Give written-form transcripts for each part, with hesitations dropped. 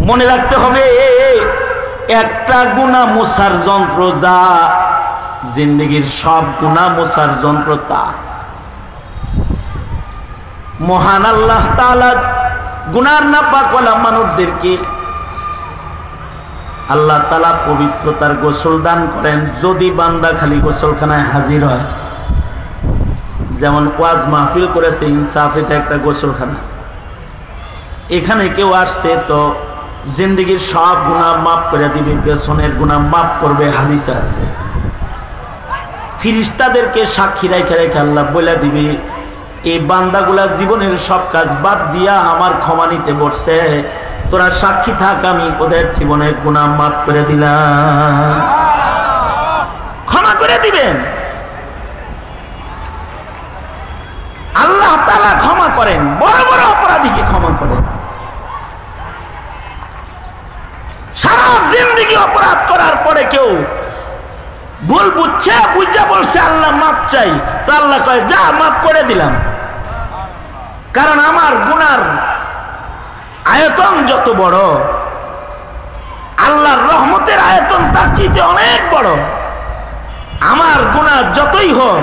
মনে রাখতে হবে একটা গুনাহ মোছার যন্ত্র যা জিন্দেগীর সব গুনাহ মোছার যন্ত্র তা। মহান আল্লাহ তাআলা গুনার নাপাক ওয়ালা মানুষদেরকে আল্লাহ তাআলা পবিত্রতার গোসল দান করেন যদি বান্দা খালি গোসলখানায় হাজির হয়। যেমন ওয়াজ মাহফিল করেছে ইনসাফ, এটা একটা গোসলখানা। এখানে কেউ আসছে তো জিন্দেগীর সব গুনাহ মাফ করে দিবে, পেছনের গুনাহ মাফ করবে, হাদিসে আছে। ফেরেশতাদেরকে সাক্ষী রেখে রেখে আল্লাহ বলে দিবে এই বান্দাগুলা জীবনের সব কাজ বাদ দিয়া আমার ক্ষমা নিতে বসছে, তোরা সাক্ষী থাক, আমি ওদের জীবনের গুনাহ মাফ করে দিলাম। ক্ষমা করে দিবেন আল্লাহ তাআলা, ক্ষমা করেন, বড় বড় অপরাধীকে ক্ষমা করেন। সারা জিন্দেগি অপরাধ করার পরে কেউ ভুল বুঝছে, বুঝা বলছে আল্লাহ মাপ চাই, তো আল্লাহ কয় যা মাফ করে দিলাম। কারণ আমার গুনার আয়তন যত বড়, আল্লাহর রহমতের আয়তন তার চেয়ে অনেক বড়। আমার গুনাহ যতই হোক,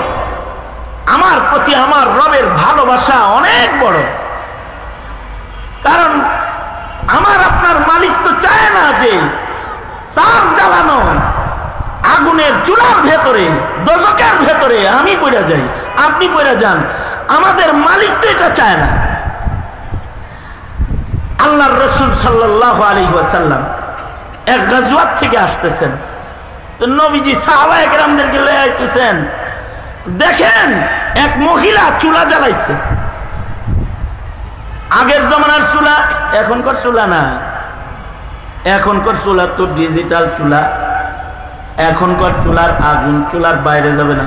আমার প্রতি আমার রবের ভালোবাসা অনেক বড়। কারণ আমার আপনার মালিক তো চায় না যে তার জ্বালানো আগুনের চুলার ভেতরে, দোজখের ভেতরে আমি পড়ে যাই, আপনি পড়ে যান। আমাদের মালিক তো এটা চায় না। আল্লাহর রাসূল সাল্লাল্লাহু আলাইহি ওয়াসাল্লাম এক গাজওয়াত থেকে আসতেছেন, তো নবীজি সাহাবায়ে কেরামদেরকে লয়ে আইতেছেন। দেখেন এক মহিলা চুলা জ্বালাইছে। আগের জমানার চুলা, এখনকার চুলা না। এখনকার চুলা তো ডিজিটাল চুলা। এখনকার চুলার আগুন চুলার বাইরে যাবে না।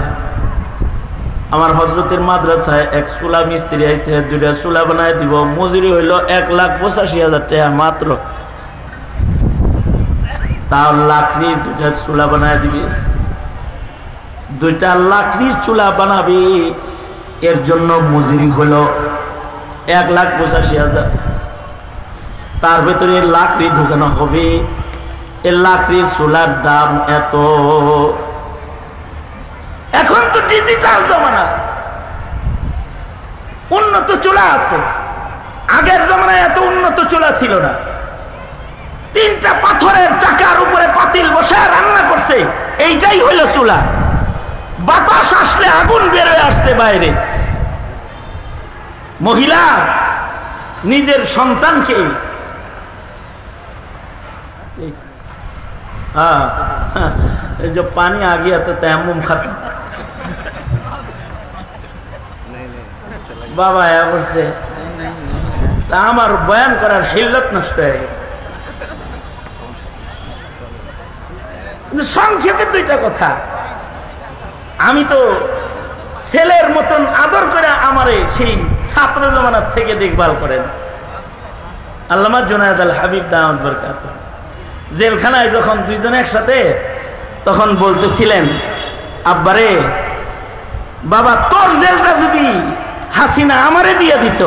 আমার হযরতের মাদ্রাসায় এক চুলা মিস্ত্রি আইছে, দুইটা চুলা বানায় দিব, মজুরি হইল 1,85,000 টাকা মাত্র। তাও লাকড়ির দুইটা চুলা বানায় দিবে। দুইটা লাকড়ির চুলা বানাবি, এর জন্য মজুরি হলো 1,85,000। তার ভেতরে লাকড়ি ঢুকানো হবে, এই লাকড়ির চুলার দাম এত। এখন তো ডিজিটাল জমানা, উন্নত চুলা আছে। আগের জমানায় এত উন্নত চুলা ছিল না। 3টা পাথরের চাকার উপরে পাতিল বসে রান্না করছে, এইটাই হইল চুলা। বাতাস আসলে আগুন বের হয়ে আসছে বাইরে। মহিলা নিজের সন্তানকে जो पानी आ गया तो तयम्मुम खत्म। बाबा आया বলছে আমার বয়ান করার হিল্লত নষ্ট হয়ে গেছে। সংক্ষেপে দুইটা কথা। আমি তো ছেলের মতন আদর করে আমারে সেই ছাত্র জমানার থেকে দেখভাল করেন আল্লামা জুনায়েদ আল হাবিব দাওয়াত বরকাত। জেলখানায় যখন দুইজনে একসাথে, তখন বলতেছিলেন আব্বারে, বাবা তোর জেলটা যদি হাসিনা আমারে দিয়ে দিত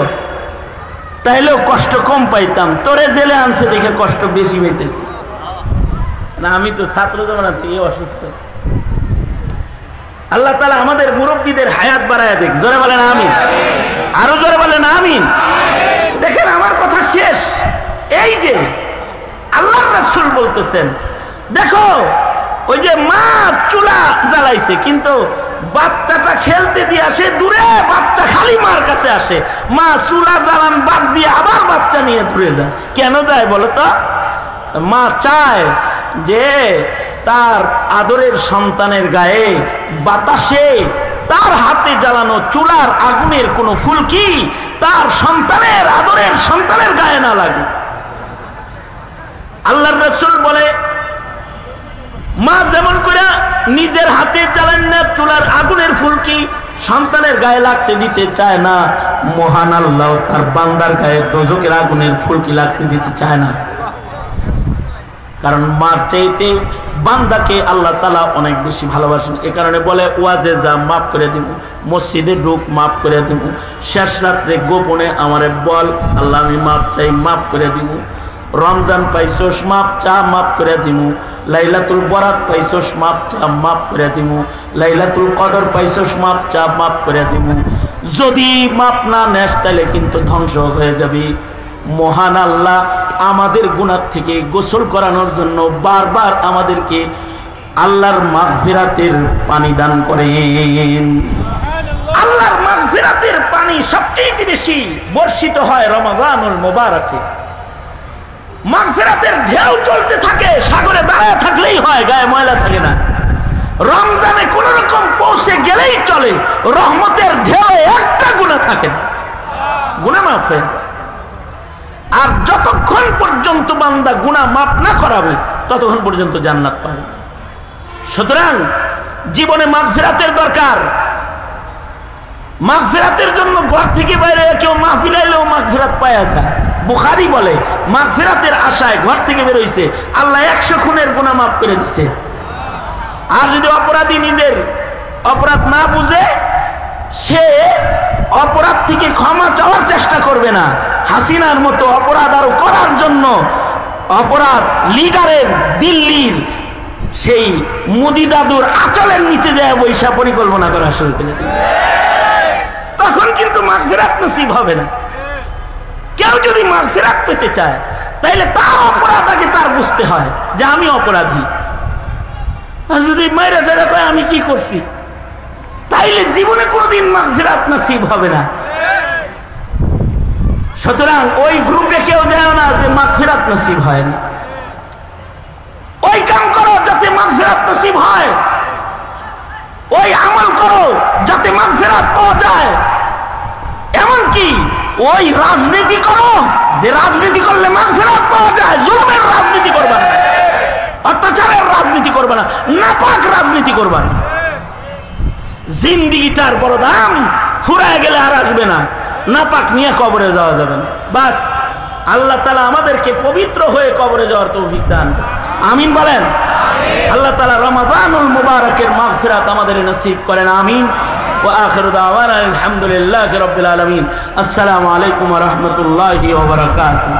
তাইলেও কষ্ট কম পাইতাম, তোরে জেলে আনছে দেখে কষ্ট বেশি পাইতেছি না। আমি তো ছাত্র জমানা থেকে অসুস্থ। আল্লাহ তাআলা আমাদের মুরব্বীদের হায়াত বাড়ায় দেখ। জোরে বলেন আমিন, আরো জোরে বলেন আমিন। দেখেন আমার কথা শেষ। এই যে আল্লাহর রাসূল বলতেছেন, দেখো ওই যে মা চুলা জ্বালাইছে, কিন্তু বাচ্চাটা খেলতে দিয়ে আসে দূরে, বাচ্চা খালি মার কাছে আসে। মা চুলা জ্বালান বাদ দিয়ে আবার বাচ্চা নিয়ে দূরে যায়। কেন যায় বলো তো? মা চায় যে তার আদরের সন্তানের গায়ে বাতাসে তার হাতে জ্বালানো চুলার আগুনের কোনো ফুলকি তার সন্তানের আদরের সন্তানের গায়ে না লাগে। আল্লাহর রাসূল বলে, মা যেমন করে নিজের হাতে জ্বালান না চুলার আগুনের ফুলকি সন্তানের গায়ে লাগতে দিতে চায় না, মহান আল্লাহ তার বান্দার গায়ে দোজখের আগুনের ফুলকি লাগতে দিতে চায় না। কারণ মার চাইতে বান্দাকে আল্লাহ তাআলা অনেক বেশি ভালোবাসেন। এ কারণে বলে, ওয়াজে যা মাফ করে দিব, মসজিদে ঢুক মাফ করে দিব, শেষ রাত্রে গোপনে আমারে বল আল্লাহ আমি মাফ চাই, মাফ করে দিব। রমজান পাইছোস মাপ চা, মাপ করে দিমু। লাইলাতুল বরাত পাইছোস মাপ চা, মাপ করে দিমু। লাইলাতুল কদর পাইছোস মাপ চা, মাপ করে দিমু। যদি মাপ না নেস তাহলে কিন্তু ধ্বংস হয়ে যাবি। মহান আল্লাহ আমাদের গুনাহ থেকে গোসল করানোর জন্য বারবার আমাদেরকে আল্লাহর মাগফিরাতের পানি দান করেন। আল্লাহর মাগফিরাতের পানি সবচেয়ে বেশি বর্ষিত হয় রমাদানুল মুবারকে। মাগফিরাতের ঢেউ চলতে থাকে, সাগরে দাঁড়ায় থাকলেই হয়, গায়ে ময়লা থাকে না। রমজানে কোন রকম পৌঁছে গেলেই চলে, রহমতের ঢেউ একটা গুনাহ থাকে না, গুনাহ মাফ হয়ে যায়। আর যতক্ষণ পর্যন্ত বান্দা গুনাহ মাফ না করাবে ততক্ষণ পর্যন্ত জান্নাত পাবে। সুতরাং জীবনে মাগফিরাতের দরকার। মাগফিরাতের জন্য ঘর থেকে বাইরে কেউ মাহফিল আইলেও মাগফিরাত পাওয়া যায়। বুখারী বলে মাগফিরাতের আশায় ঘর থেকে বের হইছে, আল্লাহ 100 খুনের গুনাহ মাফ করে দিছে। আর যদি অপরাধী নিজের অপরাধ না বুঝে, সে অপরাধ থেকে ক্ষমা চাওয়ার চেষ্টা করবে না। হাসিনার মতো অপরাধ আরো করার জন্য অপরাধ লিডারের দিল্লির সেই মোদি দাদুর আঁচলের নিচে যায় বৈশা পরিকল্পনা করা শুরু করে দিবে। তখন কিন্তু মাগফিরাত নসিব হবে না। কেউ যদি মাগফিরাত পেতে চায় তাইলে তার অপরাধ আগে তার বুঝতে হয় যে আমি অপরাধী। আর যদি মাইরা ফেরা কয় আমি কি করছি, তাইলে জীবনে কোনোদিন মাগফিরাত নসিব হবে না। সুতরাং ওই গ্রুপে কেউ যায় না যে মাগফিরাত নসিব হয় না। ওই কাম করো যাতে মাগফিরাত নসিব হয়, ওই আমল করো যাতে মাগফিরাত পাওয়া যায়। এমনকি ওই রাজনীতি করো যে রাজনীতি করলে মাগফিরাত পাওয়া যায়। জুলুমের রাজনীতি করবা না, অত্যাচারের রাজনীতি করবা না, নাপাক রাজনীতি করবা না। জিন্দিগিটার বড় দাম, ফুরায় গেলে আর আসবে না। নাপাক নিয়ে কবরে যাওয়া যাবে না। বাস আল্লাহ তাআলা আমাদেরকে পবিত্র হয়ে কবরে যাওয়ার তৌফিক দান করেন। আমিন বলেন। আল্লাহ তাআলা রমাদানুল মুবারকের মাগফিরাত আমাদের নসিব করেন। আমিন। ওয়া আখিরু দাওয়ানা আলহামদুলিল্লাহি রাব্বিল আলামিন। আসসালামু আলাইকুম ওয়া রাহমাতুল্লাহি ওয়া বারাকাতুহু।